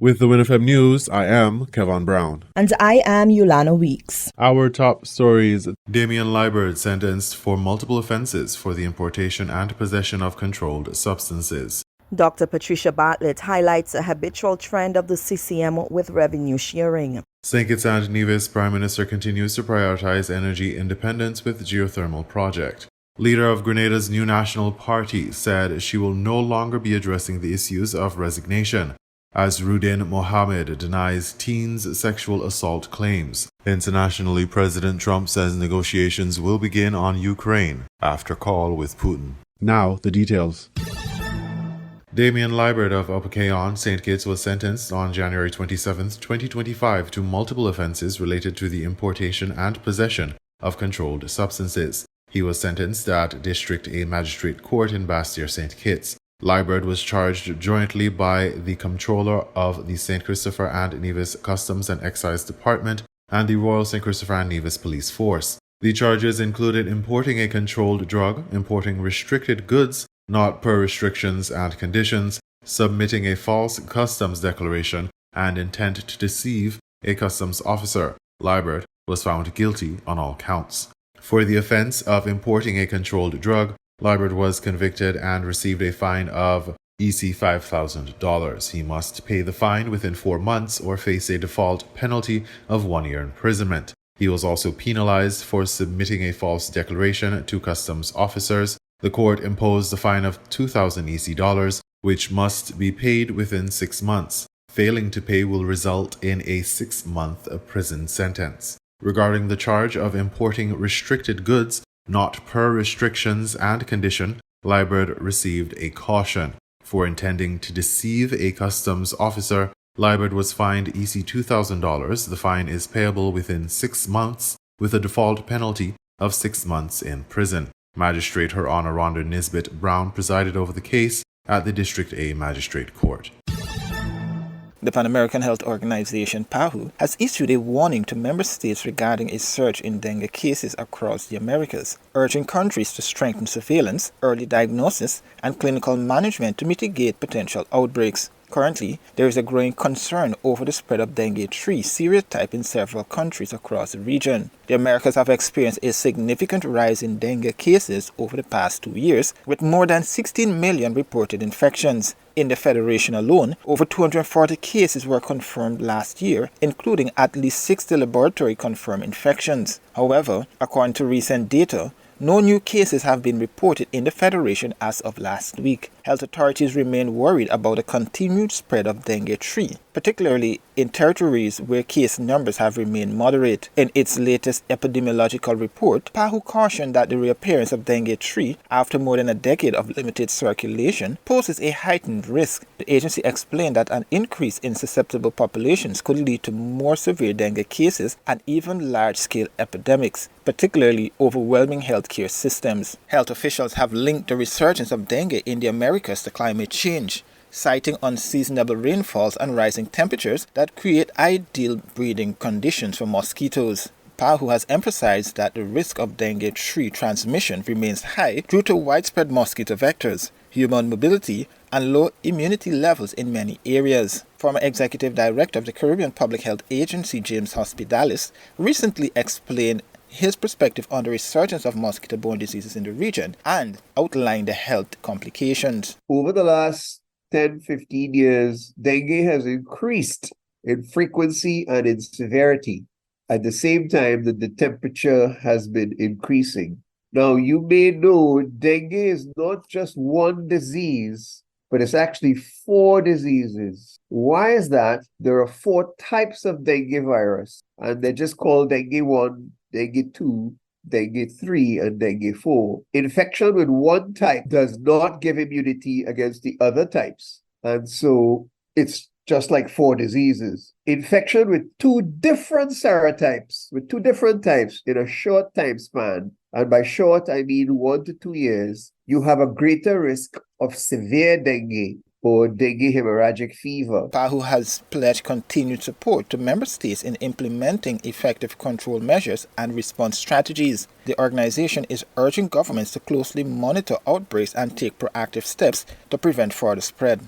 With the WINN FM News, I am Kevin Brown. And I am Yolana Weeks. Our top stories. Damian Liburd sentenced for multiple offenses for the importation and possession of controlled substances. Dr. Patricia Bartlett highlights a habitual trend of the CCM with revenue sharing. St. Kitts and Nevis Prime Minister continues to prioritize energy independence with geothermal project. Leader of Grenada's new National Party said she will no longer be addressing the issues of resignation, as Rudin Mohammed denies teens' sexual assault claims. Internationally, President Trump says negotiations will begin on Ukraine after call with Putin. Now, the details. Damian Liburd of Upper Cayon, St. Kitts was sentenced on January 27, 2025 to multiple offenses related to the importation and possession of controlled substances. He was sentenced at District A Magistrate Court in Bastyr, St. Kitts. Liburd was charged jointly by the Comptroller of the St. Christopher and Nevis Customs and Excise Department and the Royal St. Christopher and Nevis Police Force. The charges included importing a controlled drug, importing restricted goods not per restrictions and conditions, submitting a false customs declaration, and intent to deceive a customs officer. Liburd was found guilty on all counts. For the offense of importing a controlled drug, Liburd was convicted and received a fine of EC $5,000. He must pay the fine within 4 months or face a default penalty of 1 year imprisonment. He was also penalized for submitting a false declaration to customs officers. The court imposed a fine of $2,000 EC, which must be paid within 6 months. Failing to pay will result in a 6-month prison sentence. Regarding the charge of importing restricted goods, not per restrictions and condition, Liburd received a caution. For intending to deceive a customs officer, Liburd was fined EC $2,000. The fine is payable within 6 months, with a default penalty of 6 months in prison. Magistrate Her Honor Rhonda Nisbet Brown presided over the case at the District A Magistrate Court. The Pan American Health Organization, PAHO, has issued a warning to member states regarding a surge in dengue cases across the Americas, urging countries to strengthen surveillance, early diagnosis, and clinical management to mitigate potential outbreaks. Currently, there is a growing concern over the spread of dengue 3 serotype in several countries across the region. The Americas have experienced a significant rise in dengue cases over the past 2 years, with more than 16 million reported infections. In the Federation alone, over 240 cases were confirmed last year, including at least 60 laboratory-confirmed infections. However, according to recent data, no new cases have been reported in the Federation as of last week. Health authorities remain worried about the continued spread of dengue 3, particularly in territories where case numbers have remained moderate. In its latest epidemiological report, PAHO cautioned that the reappearance of dengue 3 after more than a decade of limited circulation poses a heightened risk. The agency explained that an increase in susceptible populations could lead to more severe dengue cases and even large-scale epidemics, particularly overwhelming healthcare systems. Health officials have linked the resurgence of dengue in the Americas to climate change, citing unseasonable rainfalls and rising temperatures that create ideal breeding conditions for mosquitoes. PAHO has emphasized that the risk of dengue 3 transmission remains high due to widespread mosquito vectors, human mobility, and low immunity levels in many areas. Former Executive Director of the Caribbean Public Health Agency, James Hospitalis, recently explained his perspective on the resurgence of mosquito-borne diseases in the region and outlined the health complications. Over the last 10-15 years, dengue has increased in frequency and in severity. At the same time that the temperature has been increasing. Now, you may know dengue is not just one disease, but it's actually 4 diseases. Why is that? There are 4 types of dengue virus, and they're just called dengue 1, dengue 2, dengue 3, and dengue 4. Infection with one type does not give immunity against the other types. And so it's just like 4 diseases. Infection with 2 different serotypes, with 2 different types in a short time span, and by short I mean 1 to 2 years, you have a greater risk of severe dengue or dengue hemorrhagic fever. PAHO has pledged continued support to member states in implementing effective control measures and response strategies. The organization is urging governments to closely monitor outbreaks and take proactive steps to prevent further spread.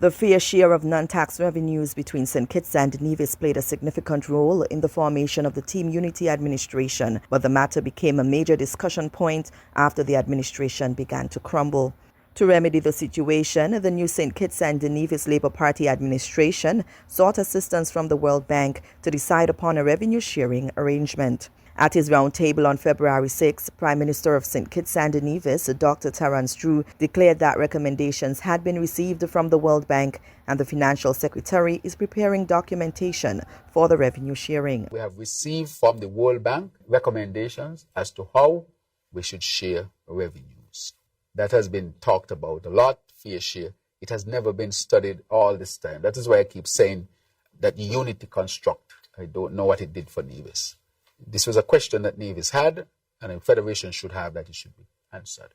The fair share of non-tax revenues between St. Kitts and Nevis played a significant role in the formation of the Team Unity administration, but the matter became a major discussion point after the administration began to crumble. To remedy the situation, the new St. Kitts and Nevis Labour Party administration sought assistance from the World Bank to decide upon a revenue-sharing arrangement. At his roundtable on February 6, Prime Minister of St. Kitts and Nevis, Dr. Terence Drew, declared that recommendations had been received from the World Bank and the Financial Secretary is preparing documentation for the revenue sharing. We have received from the World Bank recommendations as to how we should share revenues. That has been talked about a lot, fair share. It has never been studied all this time. That is why I keep saying that unity construct, I don't know what it did for Nevis. This was a question that Nevis had, and a federation should have that it should be answered.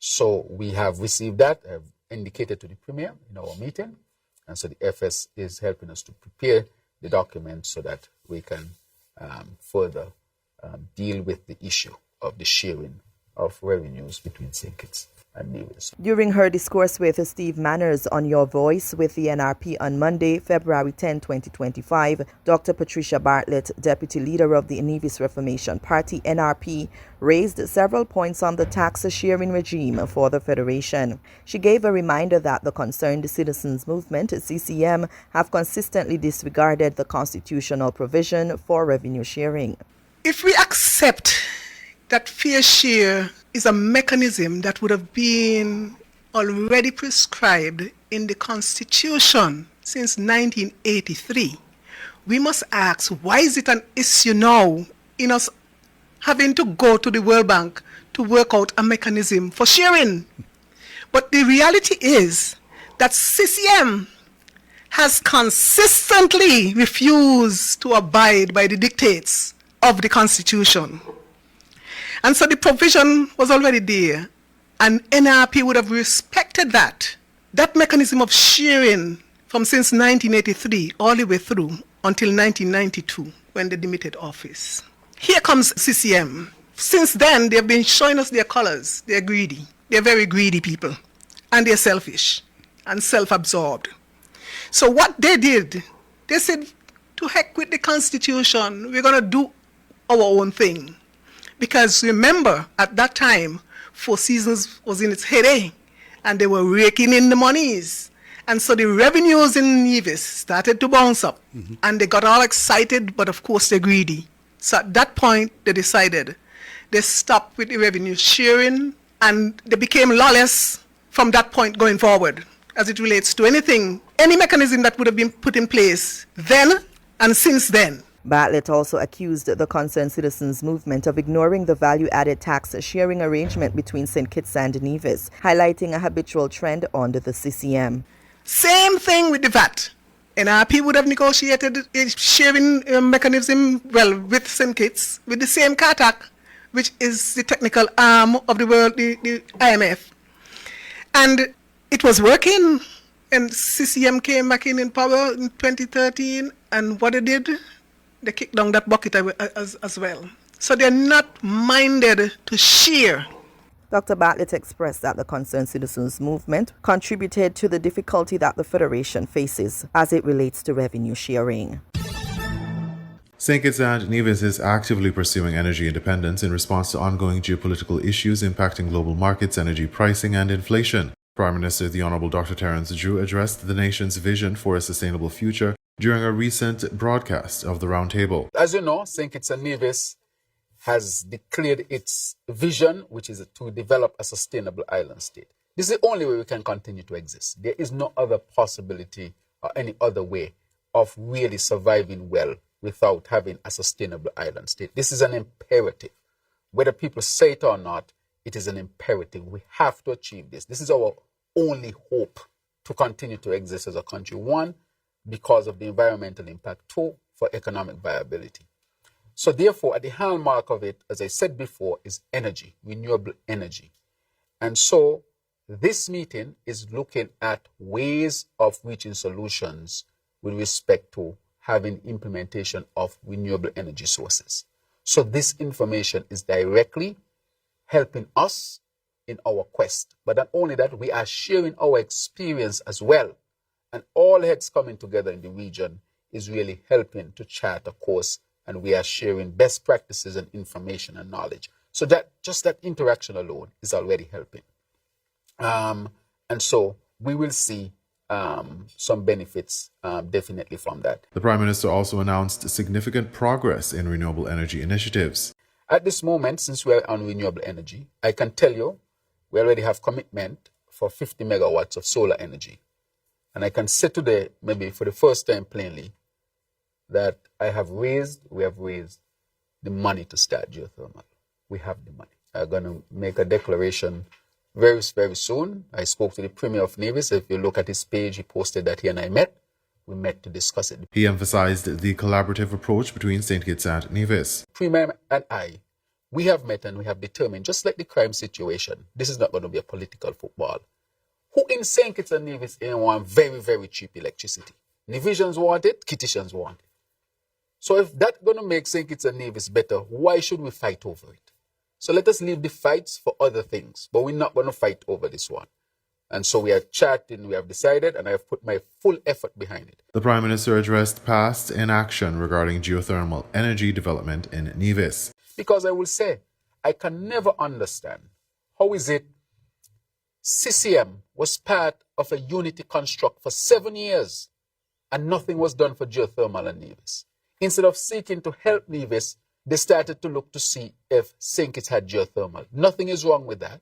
So we have received that. I've indicated to the Premier in our meeting, and so the FS is helping us to prepare the document so that we can further deal with the issue of the sharing of revenues between St. Kitts and Nevis. During her discourse with Steve Manners on Your Voice with the NRP on Monday, February 10, 2025, Dr. Patricia Bartlett, Deputy Leader of the Nevis Reformation Party, NRP, raised several points on the tax sharing regime for the Federation. She gave a reminder that the Concerned Citizens Movement, CCM, have consistently disregarded the constitutional provision for revenue sharing. If we accept that fair share is a mechanism that would have been already prescribed in the Constitution since 1983, we must ask, why is it an issue now in us having to go to the World Bank to work out a mechanism for sharing? But the reality is that CCM has consistently refused to abide by the dictates of the Constitution. And so the provision was already there, and NRP would have respected that mechanism of sharing from since 1983 all the way through until 1992 when they demitted office. Here comes CCM. Since then, they've been showing us their colors. They're greedy. They're very greedy people, and they're selfish and self-absorbed. So what they did, they said, to heck with the Constitution, we're going to do our own thing. Because remember, at that time, Four Seasons was in its heyday, and they were raking in the monies. And so the revenues in Nevis started to bounce up, and they got all excited, but of course they're greedy. So at that point, they decided they stopped with the revenue sharing, and they became lawless from that point going forward, as it relates to anything, any mechanism that would have been put in place then and since then. Bartlett also accused the Concerned Citizens Movement of ignoring the value-added tax sharing arrangement between St. Kitts and Nevis, highlighting a habitual trend under the CCM. Same thing with the VAT. NRP would have negotiated a sharing mechanism, with St. Kitts, with the same CATAC, which is the technical arm of the world, the IMF. And it was working, and CCM came back in power in 2013, and what they did? They kicked down that bucket as well. So they're not minded to share. Dr. Bartlett expressed that the Concerned Citizens Movement contributed to the difficulty that the Federation faces as it relates to revenue sharing. St. Kitts and Nevis is actively pursuing energy independence in response to ongoing geopolitical issues impacting global markets, energy pricing, and inflation. Prime Minister the Honorable Dr. Terence Drew addressed the nation's vision for a sustainable future during a recent broadcast of the Roundtable. As you know, St. Kitts and Nevis has declared its vision, which is to develop a sustainable island state. This is the only way we can continue to exist. There is no other possibility or any other way of really surviving well without having a sustainable island state. This is an imperative. Whether people say it or not, it is an imperative. We have to achieve this. This is our only hope to continue to exist as a country. One, because of the environmental impact. Two, for economic viability. So therefore, at the hallmark of it, as I said before, is energy, renewable energy. And so this meeting is looking at ways of reaching solutions with respect to having implementation of renewable energy sources. So this information is directly helping us in our quest. But not only that, we are sharing our experience as well And all heads coming together in the region is really helping to chart a course, and we are sharing best practices and information and knowledge. So that just that interaction alone is already helping. And so we will see some benefits definitely from that. The Prime Minister also announced significant progress in renewable energy initiatives. At this moment, since we are on renewable energy, I can tell you we already have commitment for 50 megawatts of solar energy. And I can say today, maybe for the first time plainly, that we have raised the money to start geothermal. We have the money. I'm going to make a declaration very, very soon. I spoke to the Premier of Nevis. If you look at his page, he posted that he and I met. We met to discuss it. He emphasized the collaborative approach between St. Kitts and Nevis. Premier and I, we have met and we have determined, just like the crime situation, this is not going to be a political football. Who in St. Kitts and Nevis want very, very cheap electricity? Nevisians want it, Kittitians want it. So if that's going to make St. Kitts and Nevis better, why should we fight over it? So let us leave the fights for other things, but we're not going to fight over this one. And so we are chatting, we have decided, and I have put my full effort behind it. The Prime Minister addressed past inaction regarding geothermal energy development in Nevis. Because I will say, I can never understand how is it CCM was part of a unity construct for 7 years and nothing was done for geothermal in Nevis. Instead of seeking to help Nevis, they started to look to see if St. Kitts had geothermal. Nothing is wrong with that.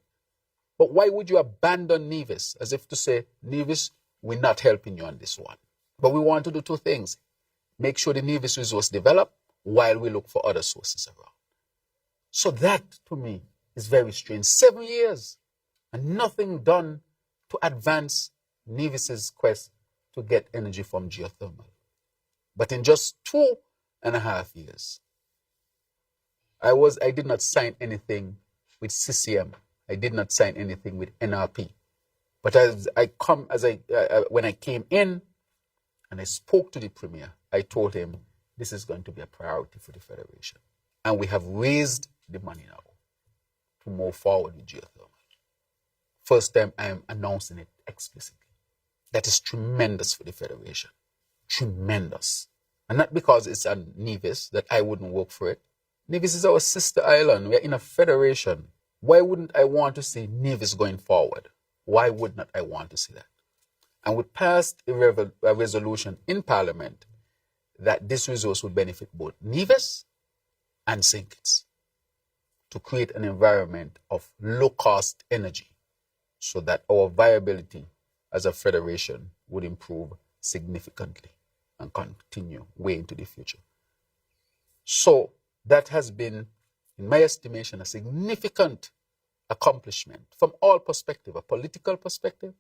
But why would you abandon Nevis? As if to say, Nevis, we're not helping you on this one. But we want to do two things. Make sure the Nevis resource develop while we look for other sources around. So that, to me, is very strange. 7 years and nothing done to advance Nevis's quest to get energy from geothermal. But in just 2.5 years, I did not sign anything with CCM. I did not sign anything with NRP. But when I came in and I spoke to the Premier, I told him this is going to be a priority for the Federation. And we have raised the money now to move forward with geothermal. First time I am announcing it explicitly. That is tremendous for the Federation. Tremendous. And not because it's a Nevis that I wouldn't work for it. Nevis is our sister island. We are in a federation. Why wouldn't I want to see Nevis going forward? Why would not I want to see that? And we passed a resolution in Parliament that this resource would benefit both Nevis and St. Kitts to create an environment of low-cost energy so that our viability as a federation would improve significantly and continue way into the future. So that has been, in my estimation, a significant accomplishment from all perspectives, a political perspective,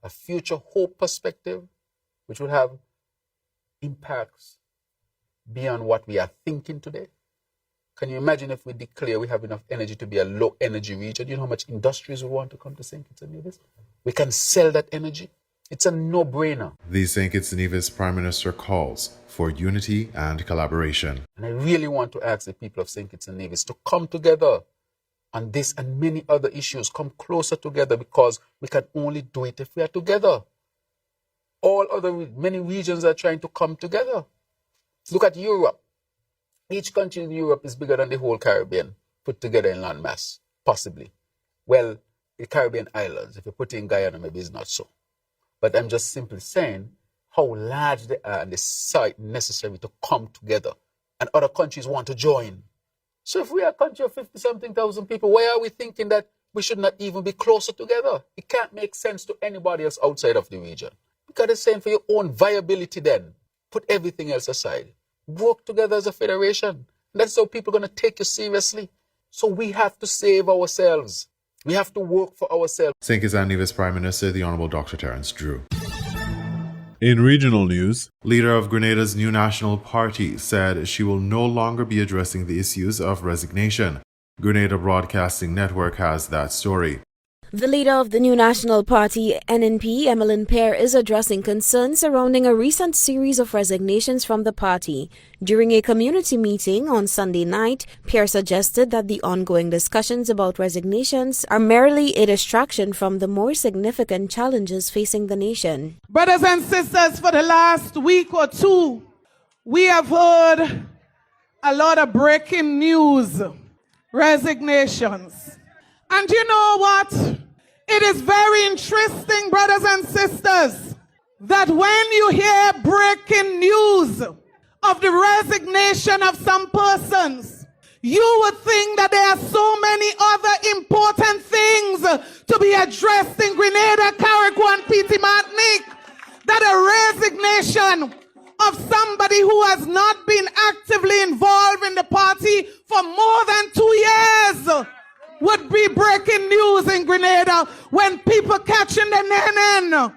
a future hope perspective, which will have impacts beyond what we are thinking today. Can you imagine if we declare we have enough energy to be a low energy region? You know how much industries will want to come to St. Kitts and Nevis? We can sell that energy. It's a no-brainer. The St. Kitts and Nevis Prime Minister calls for unity and collaboration. And I really want to ask the people of St. Kitts and Nevis to come together on this and many other issues. Come closer together because we can only do it if we are together. Many regions are trying to come together. Look at Europe. Each country in Europe is bigger than the whole Caribbean put together in land mass, possibly. Well, the Caribbean islands, if you put in Guyana, maybe it's not so. But I'm just simply saying how large they are and the site necessary to come together. And other countries want to join. So if we are a country of 50-something thousand people, why are we thinking that we should not even be closer together? It can't make sense to anybody else outside of the region. Because it's saying for your own viability then, put everything else aside. Work together as a federation. That's how people are going to take you seriously. So we have to save ourselves. We have to work for ourselves. St. Kitts and Nevis Prime Minister, the Honourable Dr. Terence Drew. In regional news, leader of Grenada's New National Party said she will no longer be addressing the issues of resignation. Grenada Broadcasting Network has that story. The leader of the new national party, NNP, Emmeline Pear, is addressing concerns surrounding a recent series of resignations from the party. During a community meeting on Sunday night, Pear suggested that the ongoing discussions about resignations are merely a distraction from the more significant challenges facing the nation. Brothers and sisters, for the last week or two, we have heard a lot of breaking news, resignations. And you know what? It is very interesting, brothers and sisters, that when you hear breaking news of the resignation of some persons, you would think that there are so many other important things to be addressed in Grenada, Carriacou, and PT Martinique, that a resignation of somebody who has not been actively involved in the party for more than 2 years would be breaking news in Grenada when people catching the NNN.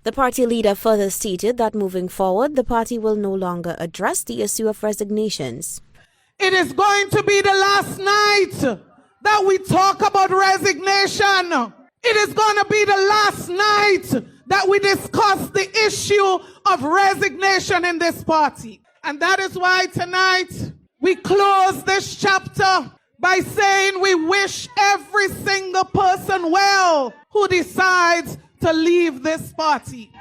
The party leader further stated that moving forward, the party will no longer address the issue of resignations. It is going to be the last night that we talk about resignation. It is going to be the last night that we discuss the issue of resignation in this party. And that is why tonight we close this chapter by saying we wish every single person well who decides to leave this party.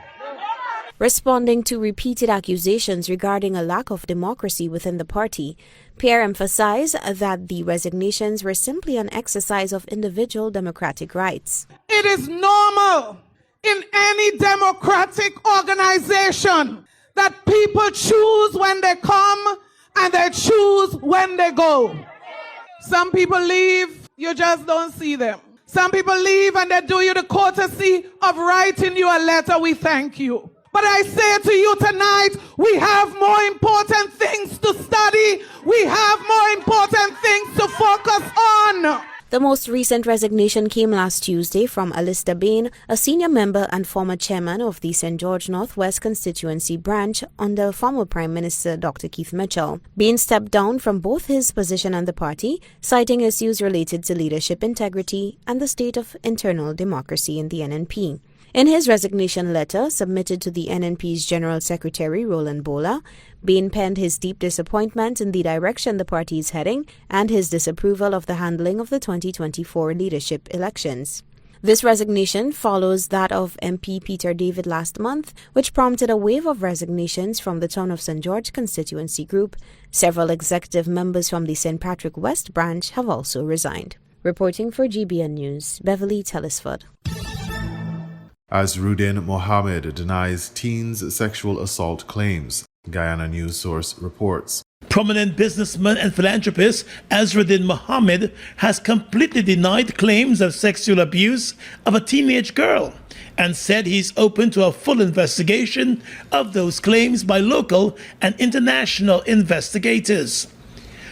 Responding to repeated accusations regarding a lack of democracy within the party, Pear emphasized that the resignations were simply an exercise of individual democratic rights. It is normal in any democratic organization that people choose when they come and they choose when they go. Some people leave, you just don't see them. Some people leave and they do you the courtesy of writing you a letter, we thank you. But I say to you tonight, we have more important things to study. We have more important things to focus on. The most recent resignation came last Tuesday from Alistair Bain, a senior member and former chairman of the St. George Northwest constituency branch under former Prime Minister Dr. Keith Mitchell. Bain stepped down from both his position and the party, citing issues related to leadership integrity and the state of internal democracy in the NNP. In his resignation letter submitted to the NNP's General Secretary Roland Bola, Bain penned his deep disappointment in the direction the party is heading and his disapproval of the handling of the 2024 leadership elections. This resignation follows that of MP Peter David last month, which prompted a wave of resignations from the Town of St. George constituency group. Several executive members from the St. Patrick West branch have also resigned. Reporting for GBN News, Beverly Telesford. As Rudin Mohammed denies teens' sexual assault claims, Guyana News Source reports. Prominent businessman and philanthropist Azruddin Mohammed has completely denied claims of sexual abuse of a teenage girl and said he's open to a full investigation of those claims by local and international investigators.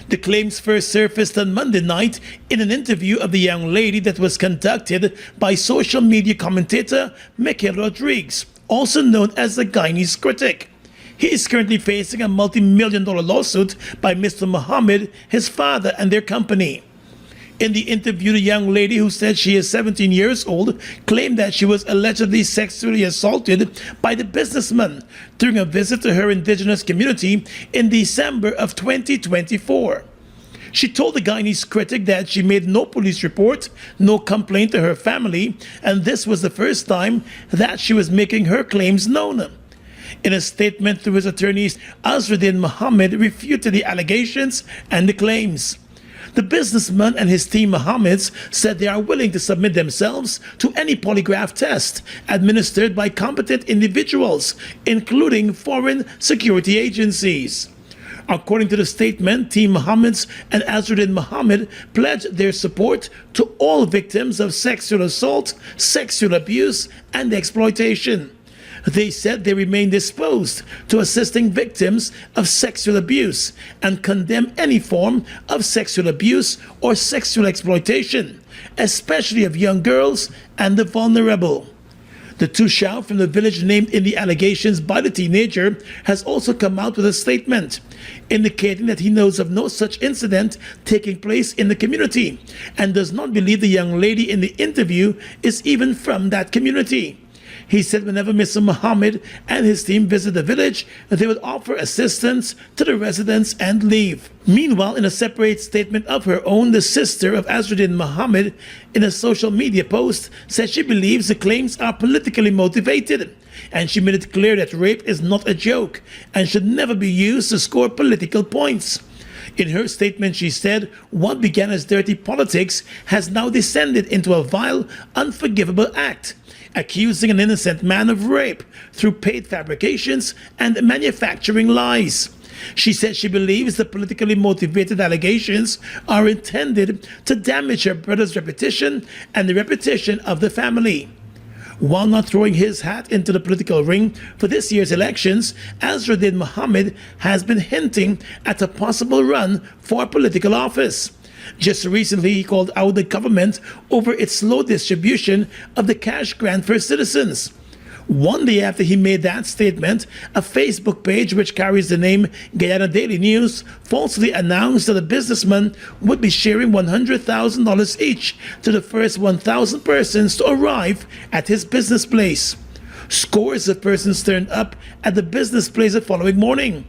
The claims first surfaced on Monday night in an interview of the young lady that was conducted by social media commentator Michael Rodriguez, also known as the Guyanese critic. He is currently facing a multi-million-dollar lawsuit by Mr. Mohammed, his father, and their company. In the interview, the young lady, who said she is 17 years old, claimed that she was allegedly sexually assaulted by the businessman during a visit to her indigenous community in December of 2024. She told the Guyanese critic that she made no police report, no complaint to her family, and this was the first time that she was making her claims known. In a statement through his attorneys, Azruddin Mohammed refuted the allegations and the claims. The businessman and his team Mohammeds said they are willing to submit themselves to any polygraph test administered by competent individuals, including foreign security agencies. According to the statement, Team Mohammeds and Azruddin Mohammed pledged their support to all victims of sexual assault, sexual abuse, and exploitation. They said they remain disposed to assisting victims of sexual abuse and condemn any form of sexual abuse or sexual exploitation, especially of young girls and the vulnerable. The Tushao from the village named in the allegations by the teenager has also come out with a statement indicating that he knows of no such incident taking place in the community and does not believe the young lady in the interview is even from that community. He said whenever Mr. Mohammed and his team visit the village, they would offer assistance to the residents and leave. Meanwhile, in a separate statement of her own, the sister of Azruddin Mohammed, in a social media post, said she believes the claims are politically motivated. And she made it clear that rape is not a joke and should never be used to score political points. In her statement, she said, what began as dirty politics has now descended into a vile, unforgivable act, accusing an innocent man of rape through paid fabrications and manufacturing lies. She said she believes the politically motivated allegations are intended to damage her brother's reputation and the reputation of the family. While not throwing his hat into the political ring for this year's elections, Azruddin Mohammed has been hinting at a possible run for political office. Just recently, he called out the government over its slow distribution of the cash grant for citizens. One day after he made that statement, a Facebook page which carries the name Guyana Daily News falsely announced that a businessman would be sharing $100,000 each to the first 1,000 persons to arrive at his business place. Scores of persons turned up at the business place the following morning,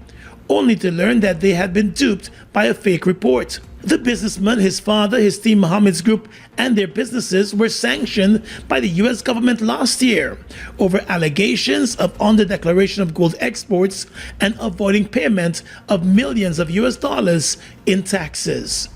only to learn that they had been duped by a fake report. The businessman, his father, his team Mohammed's group, and their businesses were sanctioned by the U.S. government last year over allegations of under-declaration of gold exports and avoiding payment of millions of U.S. dollars in taxes.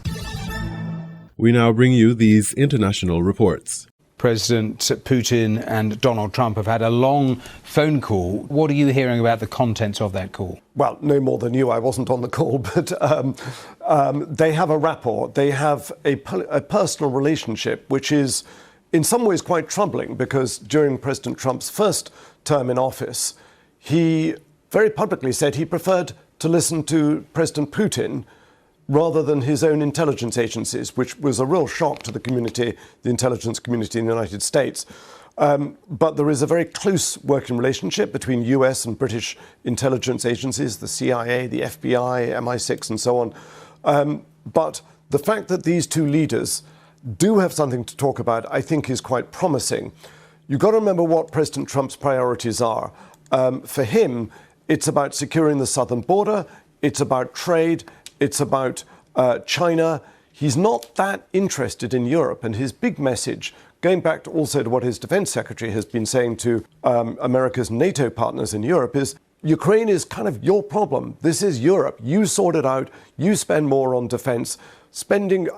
We now bring you these international reports. President Putin and Donald Trump have had a long phone call. What are you hearing about the contents of that call? Well, no more than you. I wasn't on the call, but they have a rapport. They have a personal relationship, which is in some ways quite troubling because during President Trump's first term in office, he very publicly said he preferred to listen to President Putin rather than his own intelligence agencies, which was a real shock to the community, the intelligence community in the United States. But there is a very close working relationship between US and British intelligence agencies, the CIA, the FBI, MI6, and so on. But the fact that these two leaders do have something to talk about, I think, is quite promising. You've got to remember what President Trump's priorities are. For him, it's about securing the southern border, it's about trade, it's about China. He's not that interested in Europe. And his big message, going back to also to what his defense secretary has been saying to America's NATO partners in Europe, is Ukraine is kind of your problem. This is Europe. You sort it out. You spend more on defense,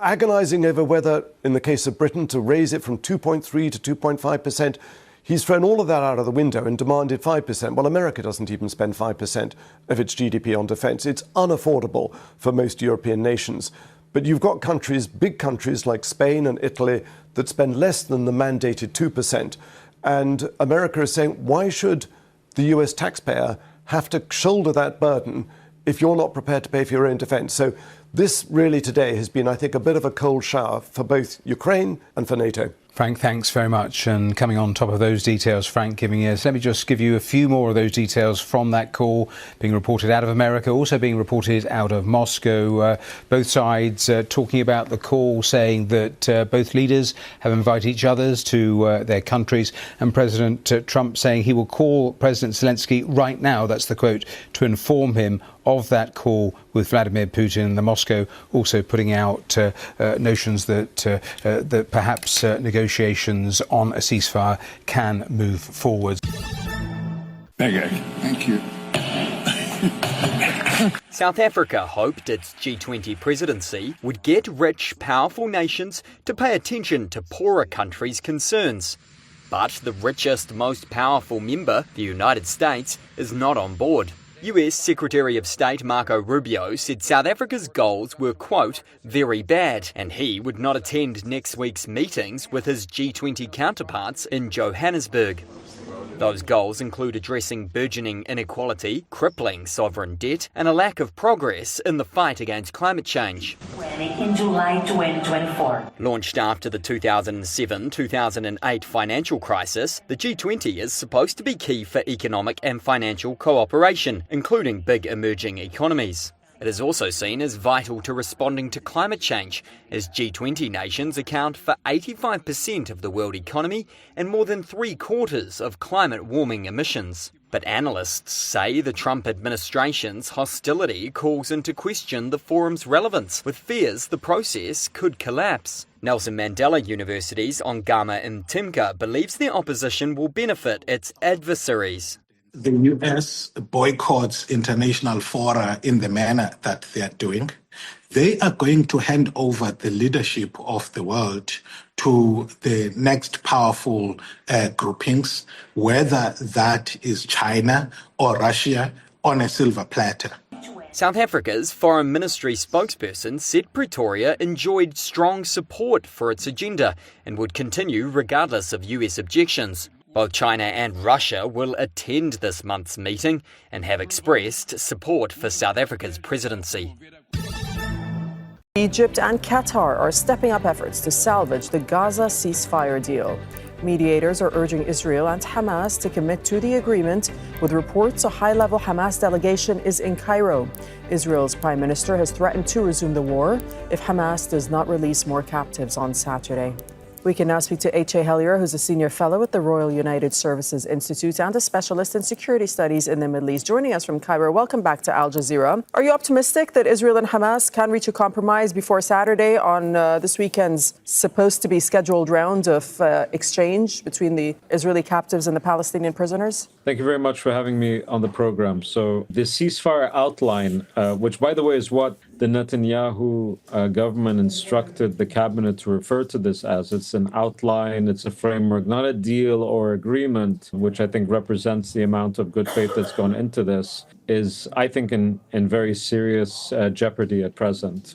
agonizing over whether, in the case of Britain, to raise it from 2.3 to 2.5%. He's thrown all of that out of the window and demanded 5%. Well, America doesn't even spend 5% of its GDP on defense. It's unaffordable for most European nations. But you've got countries, big countries like Spain and Italy, that spend less than the mandated 2%. And America is saying, why should the US taxpayer have to shoulder that burden if you're not prepared to pay for your own defense? So this really today has been, I think, a bit of a cold shower for both Ukraine and for NATO. Frank, thanks very much. And coming on top of those details, Frank giving us, let me just give you a few more of those details from that call being reported out of America, also being reported out of Moscow. Both sides talking about the call, saying that both leaders have invited each others to their countries, and President Trump saying he will call President Zelensky right now, that's the quote, to inform him of that call with Vladimir Putin, and the Moscow also putting out notions that perhaps negotiations on a ceasefire can move forward. Thank you. South Africa hoped its G20 presidency would get rich, powerful nations to pay attention to poorer countries' concerns. But the richest, most powerful member, the United States, is not on board. US Secretary of State Marco Rubio said South Africa's goals were, quote, very bad, and he would not attend next week's meetings with his G20 counterparts in Johannesburg. Those goals include addressing burgeoning inequality, crippling sovereign debt, and a lack of progress in the fight against climate change. In July 2024. Launched after the 2007-2008 financial crisis, the G20 is supposed to be key for economic and financial cooperation, including big emerging economies. It is also seen as vital to responding to climate change, as G20 nations account for 85% of the world economy and more than 3/4 of climate warming emissions. But analysts say the Trump administration's hostility calls into question the forum's relevance, with fears the process could collapse. Nelson Mandela University's Ongama Mtimka believes the opposition will benefit its adversaries. The US boycotts international fora in the manner that they are doing. They are going to hand over the leadership of the world to the next powerful groupings, whether that is China or Russia, on a silver platter. South Africa's Foreign Ministry spokesperson said Pretoria enjoyed strong support for its agenda and would continue regardless of US objections. Both China and Russia will attend this month's meeting and have expressed support for South Africa's presidency. Egypt and Qatar are stepping up efforts to salvage the Gaza ceasefire deal. Mediators are urging Israel and Hamas to commit to the agreement, with reports a high-level Hamas delegation is in Cairo. Israel's prime minister has threatened to resume the war if Hamas does not release more captives on Saturday. We can now speak to H.A. Hellier, who's a senior fellow at the Royal United Services Institute and a specialist in security studies in the Middle East, joining us from Cairo. Welcome back to Al Jazeera. Are you optimistic that Israel and Hamas can reach a compromise before Saturday on this weekend's supposed to be scheduled round of exchange between the Israeli captives and the Palestinian prisoners? Thank you very much for having me on the program. So the ceasefire outline, which, by the way, is what the Netanyahu government instructed the cabinet to refer to this as. It's an outline, it's a framework, not a deal or agreement, which I think represents the amount of good faith that's gone into this, is, I think, in very serious jeopardy at present.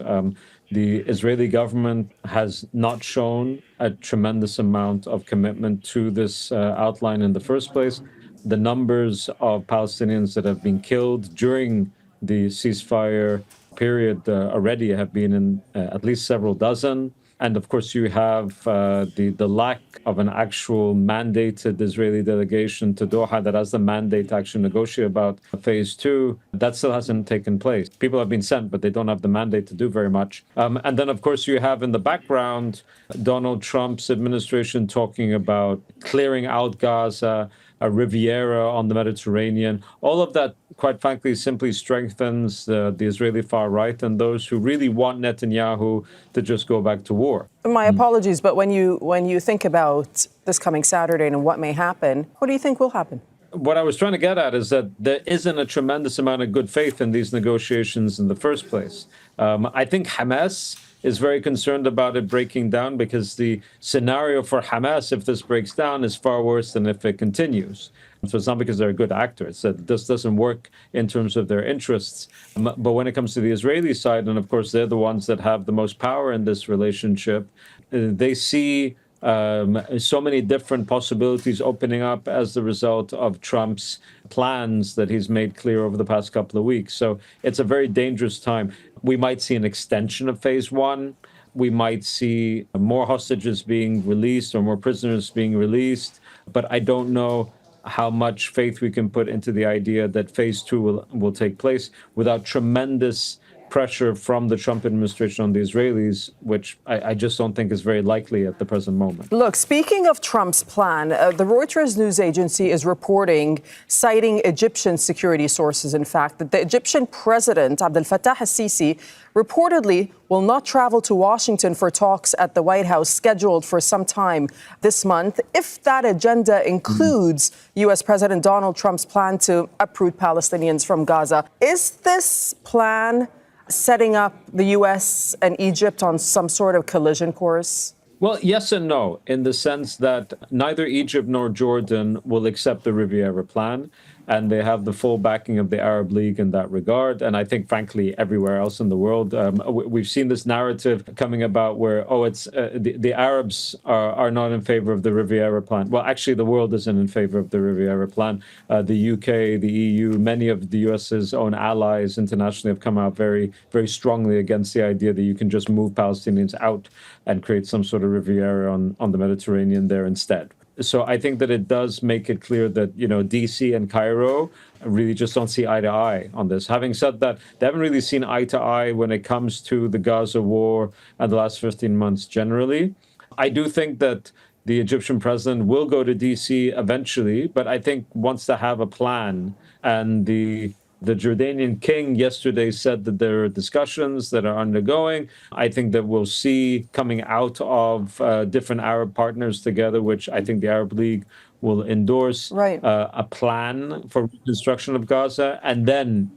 The Israeli government has not shown a tremendous amount of commitment to this outline in the first place. The numbers of Palestinians that have been killed during the ceasefire period already have been in at least several dozen. And of course, you have the lack of an actual mandated Israeli delegation to Doha that has the mandate to actually negotiate about phase two. That still hasn't taken place. People have been sent, but they don't have the mandate to do very much. And then, of course, you have in the background Donald Trump's administration talking about clearing out Gaza, a Riviera on the Mediterranean. All of that, quite frankly, simply strengthens the Israeli far right and those who really want Netanyahu to just go back to war. My apologies, but when you think about this coming Saturday and what may happen, what do you think will happen? What I was trying to get at is that there isn't a tremendous amount of good faith in these negotiations in the first place. I think Hamas is very concerned about it breaking down because the scenario for Hamas, if this breaks down, is far worse than if it continues. So it's not because they're a good actor. It's that this doesn't work in terms of their interests. But when it comes to the Israeli side, and of course they're the ones that have the most power in this relationship, they see so many different possibilities opening up as the result of Trump's plans that he's made clear over the past couple of weeks. So it's a very dangerous time. We might see an extension of phase one. We might see more hostages being released or more prisoners being released. But I don't know how much faith we can put into the idea that phase two will take place without tremendous pressure from the Trump administration on the Israelis, which I just don't think is very likely at the present moment. Look, speaking of Trump's plan, the Reuters news agency is reporting, citing Egyptian security sources, in fact, that the Egyptian president, Abdel Fattah al-Sisi, reportedly will not travel to Washington for talks at the White House scheduled for some time this month if that agenda includes U.S. President Donald Trump's plan to uproot Palestinians from Gaza. Is this plan setting up the U.S. and Egypt on some sort of collision course? Well, yes and no, in the sense that neither Egypt nor Jordan will accept the Riviera plan. and they have the full backing of the Arab League in that regard. And I think, frankly, everywhere else in the world, we've seen this narrative coming about where, it's the Arabs are not in favor of the Riviera plan. Well, actually, the world isn't in favor of the Riviera plan. The UK, the EU, many of the US's own allies internationally have come out very, very strongly against the idea that you can just move Palestinians out and create some sort of Riviera on the Mediterranean there instead. So I think that it does make it clear that, DC and Cairo really just don't see eye to eye on this. Having said that, they haven't really seen eye to eye when it comes to the Gaza war and the last 15 months generally. I do think that the Egyptian president will go to DC eventually, but I think wants to have a plan. And the Jordanian king yesterday said that there are discussions that are undergoing. I think that we'll see coming out of different Arab partners together, which I think the Arab League will endorse, a plan for reconstruction of Gaza, and then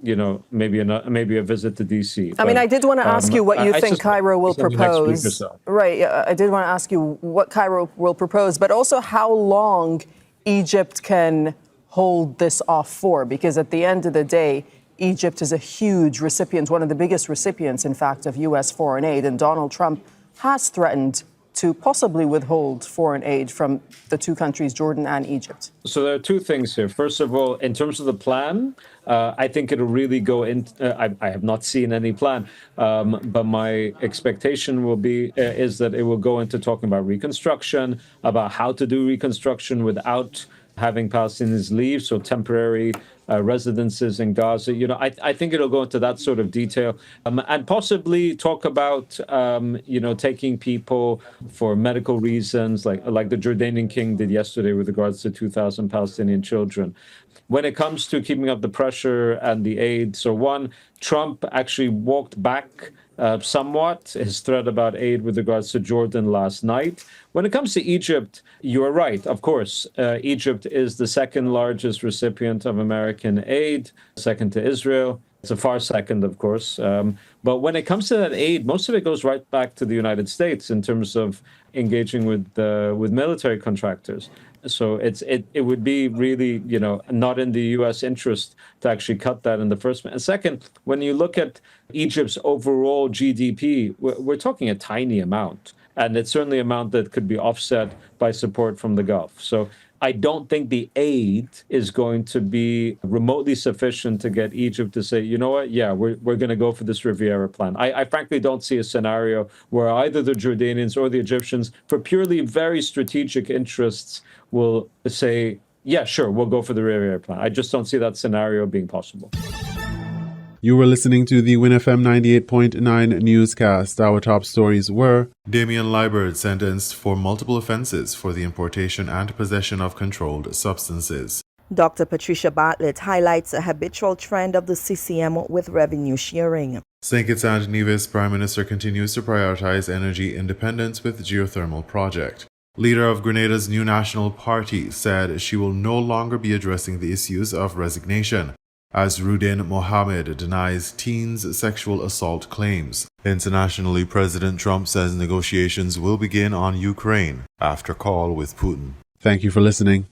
maybe a visit to DC. I did want to ask you what you think Cairo will propose. Right, I did want to ask you what Cairo will propose, but also how long Egypt can hold this off for, because at the end of the day, Egypt is a huge recipient, one of the biggest recipients, in fact, of U.S. foreign aid, and Donald Trump has threatened to possibly withhold foreign aid from the two countries, Jordan and Egypt. So there are two things here. First of all, in terms of the plan, I think it'll really go in. I have not seen any plan, but my expectation is that it will go into talking about reconstruction, about how to do reconstruction without having Palestinians leave, so temporary residences in Gaza. I think it'll go into that sort of detail, and possibly talk about, taking people for medical reasons, like the Jordanian king did yesterday with regards to 2,000 Palestinian children. When it comes to keeping up the pressure and the aid, so Trump actually walked back somewhat his threat about aid with regards to Jordan last night. When it comes to Egypt, you are right. Of course, Egypt is the second largest recipient of American aid, second to Israel. It's a far second, of course. But when it comes to that aid, most of it goes right back to the United States in terms of engaging with military contractors. So it would be really, not in the U.S. interest to actually cut that in the first place. And second, when you look at Egypt's overall GDP, we're talking a tiny amount. And it's certainly an amount that could be offset by support from the Gulf. So I don't think the aid is going to be remotely sufficient to get Egypt to say, you know what, yeah, we're going to go for this Riviera plan. I frankly don't see a scenario where either the Jordanians or the Egyptians, for purely very strategic interests, will say, yeah, sure, we'll go for the Riviera plan. I just don't see that scenario being possible. You were listening to the WINN FM 98.9 newscast. Our top stories were Damian Liebert sentenced for multiple offenses for the importation and possession of controlled substances. Dr. Patricia Bartlett highlights a habitual trend of the CCM with revenue sharing. St. Kitts and Nevis Prime Minister continues to prioritize energy independence with geothermal project. Leader of Grenada's New National Party said she will no longer be addressing the issues of resignation, as Rudin Mohammed denies teens' sexual assault claims. Internationally, President Trump says negotiations will begin on Ukraine after call with Putin. Thank you for listening.